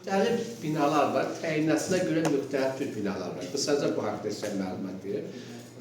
Müxtəlif binalar var, təyinatına görə müxtəlif tür binalar var. Qısaca bu haqda sizə məlumat verir.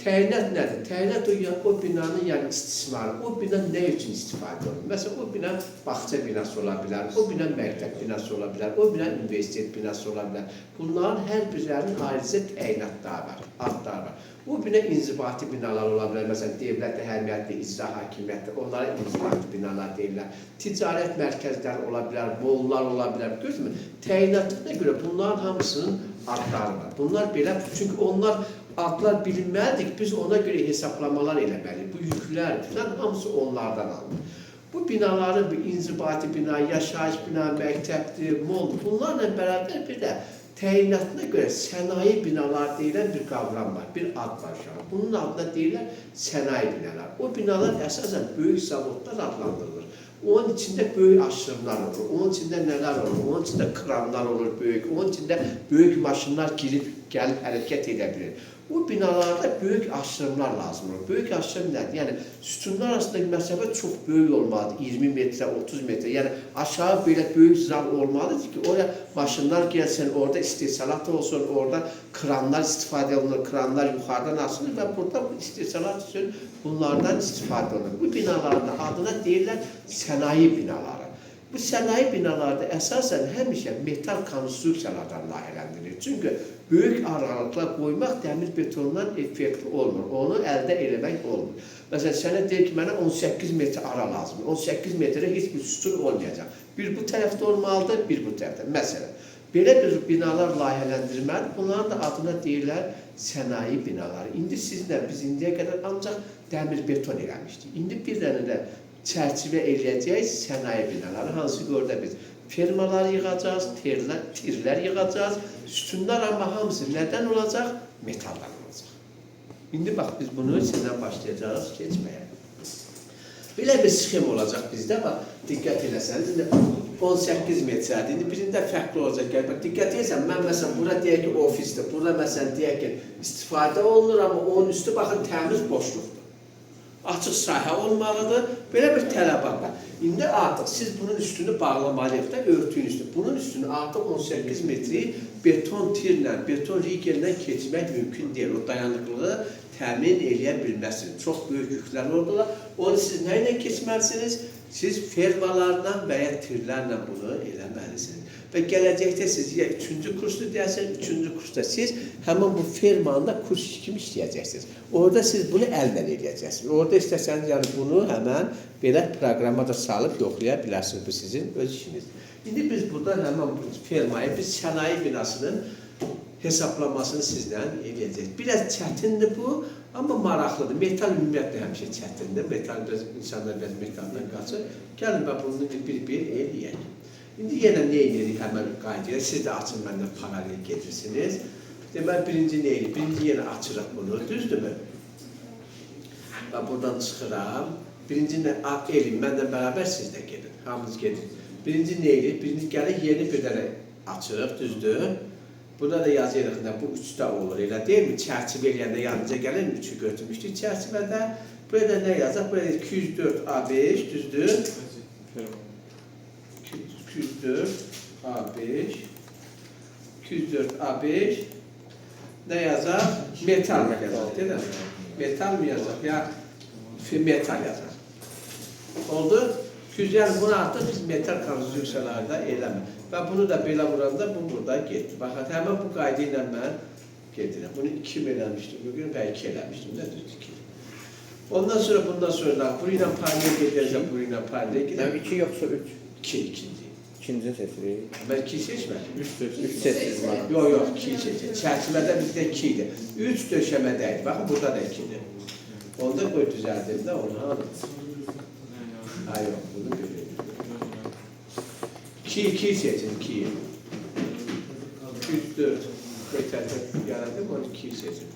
Təyinat nədir? Təyinat o binanın yəni istismarı, o bina nə üçün istifadə olunur? Məsələn, o bina bağça binası ola bilər, o bina məktəb binası ola bilər, o bina universitet binası ola bilər. Bunların hər birlərinin ayrıca təyinatları var, adları var. O bina inzibati binalar ola bilər, məsələn, dövlət əhəmiyyətli, icra hakimiyyətli, onlara inzibati binalar deyirlər. Ticarət mərkəzləri ola bilər, mollar ola bilər, görürsünüz mü? Təyinatına görə bunların hamısının adları var. Bunlar belə, çünki onlar adlar bilinməlidir, biz ona görə hesablamalar eləməliyik. Bu yüklər falan hamısı onlardan alınır. Bu binaların bir inzibati bina, yaşayış bina, məktəbdir, mol, bunlarla bərabər bir də təyinatına görə sənaye binalar deyilən bir qavram var, bir ad var şu an. Bunun adına deyirlər sənaye binalar. O binalar əsasən böyük zavodlar adlandırılır. Onun içində böyük aşırımlar olur, onun içində nələr olur, onun içində kranlar olur böyük, onun içində böyük maşınlar girib, gəlib hərəkət edə bilir. Bu binalarda böyük aşırımlar lazım olur. Böyük aşırım nədir? Yəni, sütunlar arasındakı məsafə çox böyük olmalıdır, 20 metrə, 30 metrə. Yəni, aşağı belə böyük zal olmalıdır ki, oraya maşınlar gəlsin, orada istehsalat olsun, orada kranlar istifadə olunur, kranlar yuxarıdan asılır və burada istehsalat üçün bunlardan istifadə olunur. Bu binalarda adına deyirlər sənaye binaları. Bu sənaye binalarda əsasən həmişə metal konstruksiyalardan layihələndirilir. Çünki böyük aralıqlar qoymaq dəmir betondan effekti olmur. Onu əldə eləmək olmur. Məsələn, sənə deyir ki, mənə 18 metr ara lazımdır. 18 metrə heç bir sütun olmayacaq. Bir bu tərəfdə olmalıdır, bir bu tərəfdə. Məsələn, belə bir binalar layihələndirməli, bunların da adına deyirlər sənaye binaları. İndi sizlə biz indiyə qədər ancaq dəmir beton eləmişdik. İndi bir dənə də çərçivə eləyəcək sənaye binaları, hansı ki, orada biz fermalar yığacağız, tirlər yığacağız, sütunlar amma hamısı nədən olacaq? Metaldan olacaq. İndi bax, biz bunu sizdən başlayacağız keçməyə. Belə bir sxem olacaq bizdə, bax, diqqət eləsəniz, 18 metrədir, indi birində fərqli olacaq, gəl, bax, diqqət eləsən, mən məsələn, bura deyək ki, ofisdir, burada məsələn, deyək ki, istifadə olunur, amma onun üstü, baxın, təmiz boşluqdur. Açıq sahə olmalıdır, belə bir tələbat var. İndi artıq siz bunun üstünü bağlamalıyıq da, örtüyün üstünü. Bunun üstünü artıq 18 metri beton tirlə, beton rigellə keçmək mümkün deyil. O dayanıqlığı təmin eləyə bilməsiniz. Çox böyük yüklər oradalar. Onu siz nə ilə keçməlisiniz? Siz fermalarla və ya tirlərlə bunu eləməlisiniz. Və gələcəkdə siz ya 3-cü kursda deyərsiniz, 3-cü kursda siz həmin bu fermanda kurs kimi işləyəcəksiniz. Orada siz bunu əllə eləyəcəksiniz. Orada istəsəniz, yəni bunu həmən belə proqrama da salıb yoxlaya bilərsiniz. Bu sizin öz işiniz. İndi biz burada həmən bu fermayı, biz sənaye binasının hesaplamasını sizlə eləyəcəyik. Biraz çətindir bu, amma maraqlıdır. Metal ümumiyyətlə həmişə çətindir. Metal, insanlar biraz metaldan qaçır. Gəlin və bunu bir eləyək. İndi yenə nə edirik həmən qaydaya? Siz də açın, məndən paralel gedirsiniz. Deməli, birinci nə edirik? Birinci yenə açırıq bunu, düzdürmü? Və buradan çıxıram. Birinci nə eləyim, məndən bərabər siz də gedin. Hamınız gedin. Birinci nə edirik? Birinci gəlir, yeni bir dənə açırıq, düzdür? Burada da yazıyırıq, bu 3-də olur, elə deyil mi? Çərçivə eləyəndə yanınca gəlir, 3-ü götürmüşdük çərçivədə. Burada nə yazaq? Burada 204 A5, düzdür? 204 A5 204 A5 nə yazaq? Metal mı yazaq, deyil mi? Metal mı yazaq, ya metal yazaq. Oldu? Yəni, bunu artıq biz metal konstruksiyalarda eləmir. Və bunu da belə vuranda, bu burada getdi. Baxın, həmən bu qayda ilə mən gedirəm. Bunu 2 eləmişdim bugün və 2 eləmişdim. Nə düzdür ki? Ondan sonra, bundan sonra, bu ilə paralel gedəcəm, bu ilə paralel gedəcəm. 2 yoxsa 3? 2, ikinci. İkinci seçirik. Ben 2 seçmedim. 3 seçsiniz bana. Yok, 2 seçeceğim. Çerçevede bizde 2 idi. 3 döşemedeydi. Bakın burada da 2'di. Onu da koy düzeldim de onu aldım. Ha yok, bunu görüyorum. 2 seçin, 2'yi. 3, 4. Koy tercih yaradım, onu 2'yi seçin.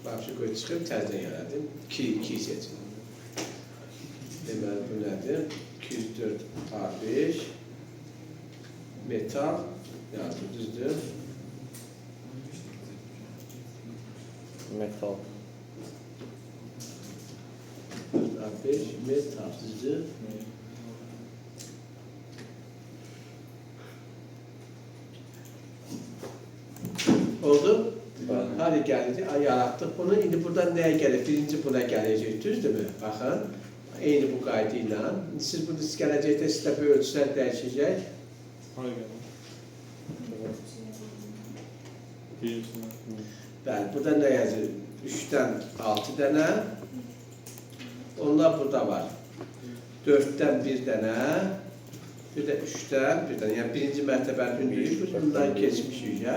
Bak şu koy çıkıp tercih yaradım. 2 seçin. Deməli, bu nədir? 204 A5 metal yazdı, düzdür? Metal. A5 metal, düzdür? hara gəlir? Yaratdıq bunu. İndi buradan nəyə gəlir? Birinci buna gələcək, düzdürmü? Baxın, eyni bu qayda ilə. Siz bunu gələcəkdə sizdə bu ölçülər dəyişəcək. Hara gəlir? Bəli, burada nə yazır? 3-dən 6 dənə. Onlar burada var. 4-dən 1 dənə. Bir də 3-dən 1 dənə. Yəni birinci mərtəbənin hündürlüyü bundan keçmişik ya.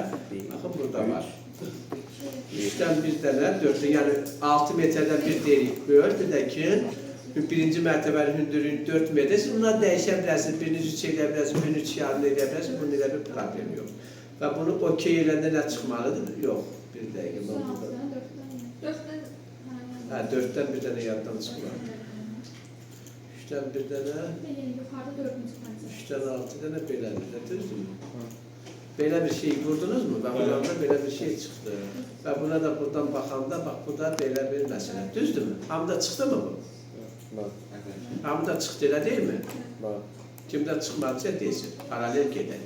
Baxın, burada var. 3-dən 1 dənə, 4-dən, yəni 6 metrdən 1 deyirik. Böl, bir də ki, birinci mərtəbənin hündürlüyü 4 metr. Siz bunları dəyişə bilərsiniz. Birini 3 eləyə bilərsiniz, birini 3 yarım eləyə bilərsiniz. Bunun elə bir problem yox. Və bunu okey eləndə nə çıxmalıdır? Yox, bir dəqiqə. 4-dən 1 dənə yaddan çıxmalı. 3-dən 1 dənə, 3-dən 6 dənə belədir, düzdürmü? Belə bir şey vurdunuzmu? Və buradan da belə bir şey çıxdı. Və buna da buradan baxanda, bax, bu da belə bir məsələ. Düzdürmü? Hamıda çıxdı mı bu? Hamıda çıxdı, elə deyilmi? Kimdə çıxmadısa deyilsin, paralel gedək.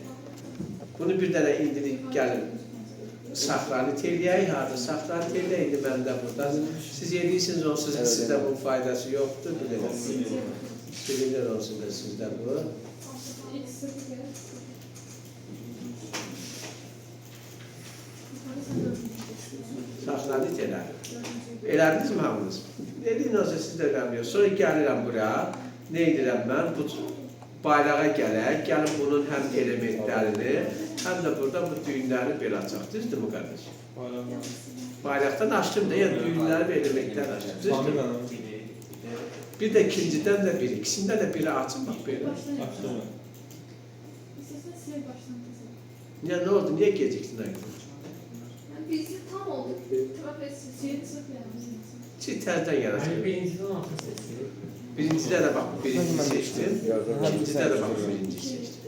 Bunu bir dənə indirik, gəlin, saxranit eləyək, harada saxranit eləyək, indi məndə burada. Siz eləyirsiniz, onsuz ki, sizdə bunun faydası yoxdur, bilin. Bilinir olsun da sizdə bu. Saxranit elədik. Elədiniz mi hamınız? Eləyin olsa siz də qəmliyor. Sonra gəlirəm buraya, nə edirəm mən? Bu bayrağa gələk, gəlin bunun həm elementlərini, həm də burada bu düyünləri belə açaq. Düzdür mü, qardaş? Bayraqdan açdım da, yəni düyünləri və elementləri açdım. Düzdür? Bir də ikincidən də biri, ikisindən də biri açın, bax belə. Açdım. Niyə, nə oldu? Niyə gecikdin əqdir? Bizde tam oldu. Şeyin sıfırlayalım. Siz təzdən yarasın. Birinciden altı seçiyor. Birincidə də bax, birinci seçdim. İkincidə də bax, birinci seçdim.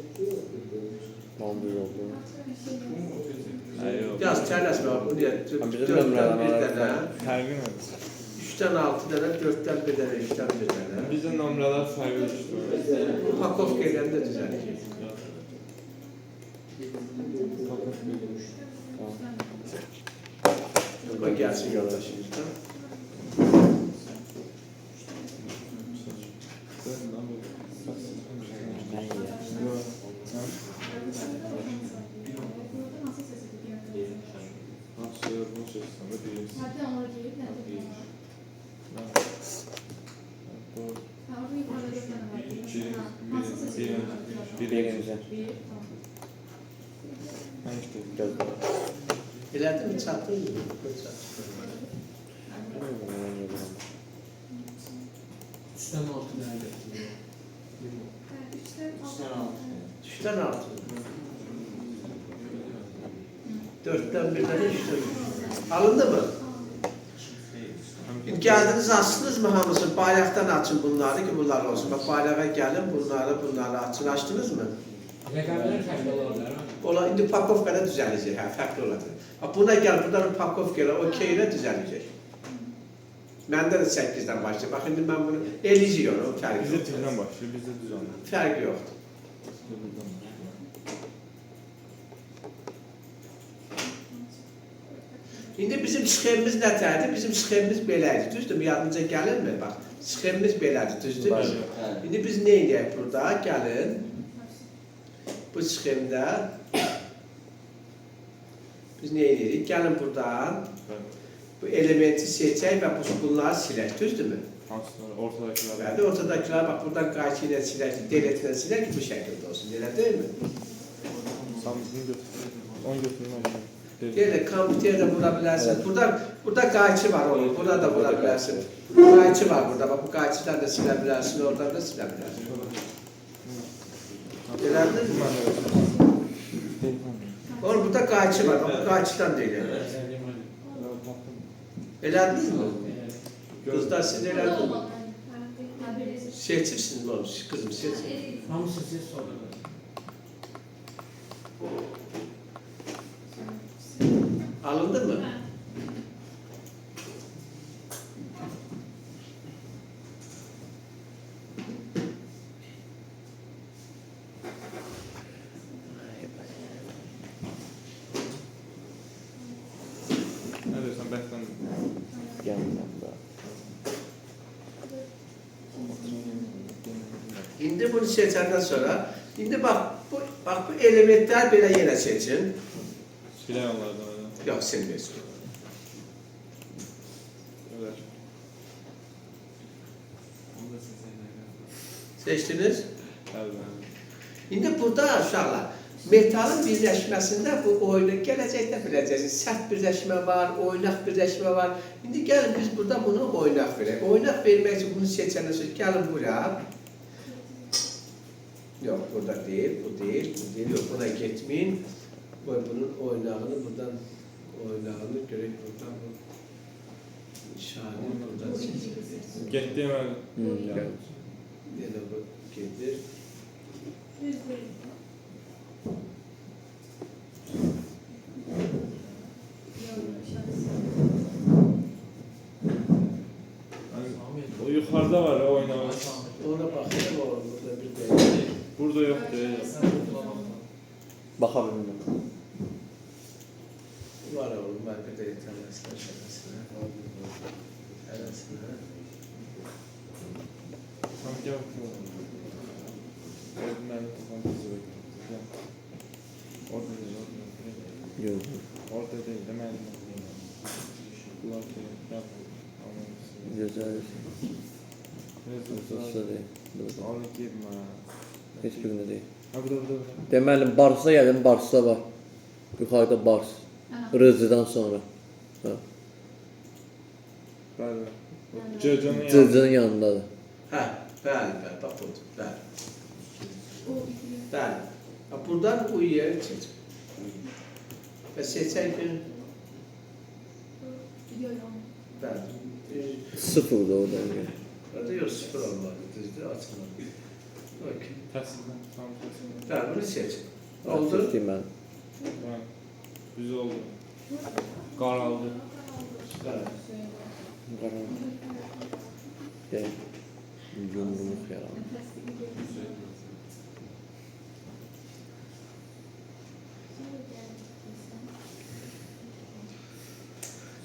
Yaz, tələsmə, bu niyə? 4-dən 1 dənə, Fərqi nədir? 3-dən 6 dənə, 4-dən 1 dənə, 3-dən 1 dənə. Bizdə nömrələr fərqli düşdü. Bu pakovka eləndə düzələcək. Bax, gəlsin yoldaşımızdan. Zaten ona gelip nerede? Tamam, bu yukarıda 4 tane var. Nasıl seçiyorsun? Birinci. Elədin mi, çatdın mı? Üstten altı nerede? 3'ten 6. 3-dən 6. 4-dən 1 dənə, 3-dən 1. Alındı mı? Gəldiniz, açdınız mı hamısı? Bayraqdan açın bunları ki, bunlar olsun. Bax, bayrağa gəlin, bunları açın. Açdınız mı? Rəqəmlər fərqli olarlar. Ola, indi pakovkada düzələcək, hə, fərqli olacaq. Buna gəl, buradan pakovka ilə, okey ilə düzələcək. Məndə də 8-dən başlayır. Bax, indi mən bunu eliziyorum, fərqi Bizdə yoxdur. tirdən başlayır, bizdə düz anlar. Fərqi yoxdur. İndi bizim sxemimiz nətərdir? Bizim sxemimiz belədir, düzdür? Yadınıza gəlirmi? Bax, sxemimiz belədir, düzdür? İndi biz nə edəyik burada? Gəlin. Bu sxemdə biz nə edirik? Gəlin buradan bu elementi seçək və bunları silək, düzdürmü? Hansılar? Ortadakiler. Bəli, ortadakiler bax buradan qayçı ilə silək ki, delete ilə silək ki, bu şəkildə olsun, elə deyilmi? Samsung'u götür. Onu götürmem. Deyil, kompüterdə vura bilərsin. Burada qayçı var onun, burada da vura bilərsin. Qayçı var burada, bax bu qayçıdan da silə bilərsin, oradan da silə bilərsin. Elədiniz mi? Oğlum burada qayçı var, bax bu qayçıdan da eləyək. Elədiniz mi? Kızlar siz elədiniz mi? Seçirsiniz oğlum, kızım seçin. Hamısı siz sorulur. Alındı mı? Bəkdən Gəlmirəm də. İndi bunu seçəndən sonra, indi bax bu elementlər belə yenə seçin. silək onlardan. Yox, silmirsin. Öyle. Seçdiniz? Bəli. İndi burada uşaqlar, metalın birləşməsində bu oyunu gələcəkdə biləcəksiniz. Sərt birləşmə var, oynaq birləşmə var. İndi gəlin biz burada bunu oynaq verək. Oynaq vermək üçün bunu seçəndən sonra gəlin bura. Yox, burada deyil, bu deyil, bu deyil. Yox, buna getməyin. Bunun oynağını buradan, oynağını görək buradan bu işarəni buradan seçək. Getdi hemen. Yenə bu gedir. O yukarıda var ya oynamak. Ona baxıram, burada bir deyil. Burada yok değil. Baxa bilmirəm. Var oğlum, ben bir de tələsinə, şələsinə. Tələsinə. Tam gel. Ben toplantı bekliyorum. Orada değil, orada. Gözüm. Orada değil, de ben. Kulak değil, yap. Gözəl. Neyse, Usta deyil. Burada. onu giyim ha. Heç birini deyil. Ha burada. Deməli, Bars'a gəldim, Bars'da var. Yuxarıda Bars. Rızıdan sonra. Ha. Bəli. Cırcının yanı. Cırcının yanındadır. Hə, bəli, bax budur, bəli. Bəli. Buradan bu yeri seç. Və seçək bir, bəli. Sıfırda oradan gəl. Orada yox, sıfır olmalı, düzdür, açılmalı. Okey. Təsirdən, tam təsirdən. Bəli, bunu seç. Oldu. Seçdim mən. Ha, güzel oldu. Qaraldı. Bəli. Qaranlıq. Gəl. Yumruq yaranır.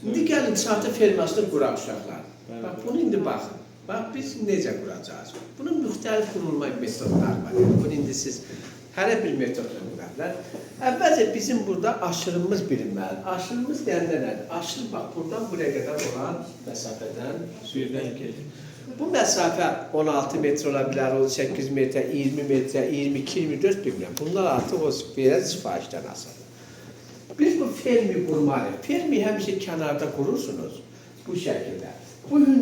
İndi gəlin çatı fermasını quraq uşaqlar. Bəli, Bax, bəli. bunu indi baxın. Bax, biz necə quracağız? Bunun müxtəlif qurulma metodları var. Yəni, bunu indi siz hərə bir metodla qura bilər. Əvvəlcə bizim burada aşırımız bilinməlidir. Aşırımız deyəndə nədir? Aşırı bax, buradan buraya qədər olan məsafədən Birdən gedir. bu məsafə 16 metr ola bilər, 18 metrə, 20 metrə, 22, 24 bilmirəm. Bunlar artıq o belə sifarişdən asılıdır. Biz bu fermi qurmalıyıq. Fermi həmişə kənarda qurursunuz bu şəkildə. Bu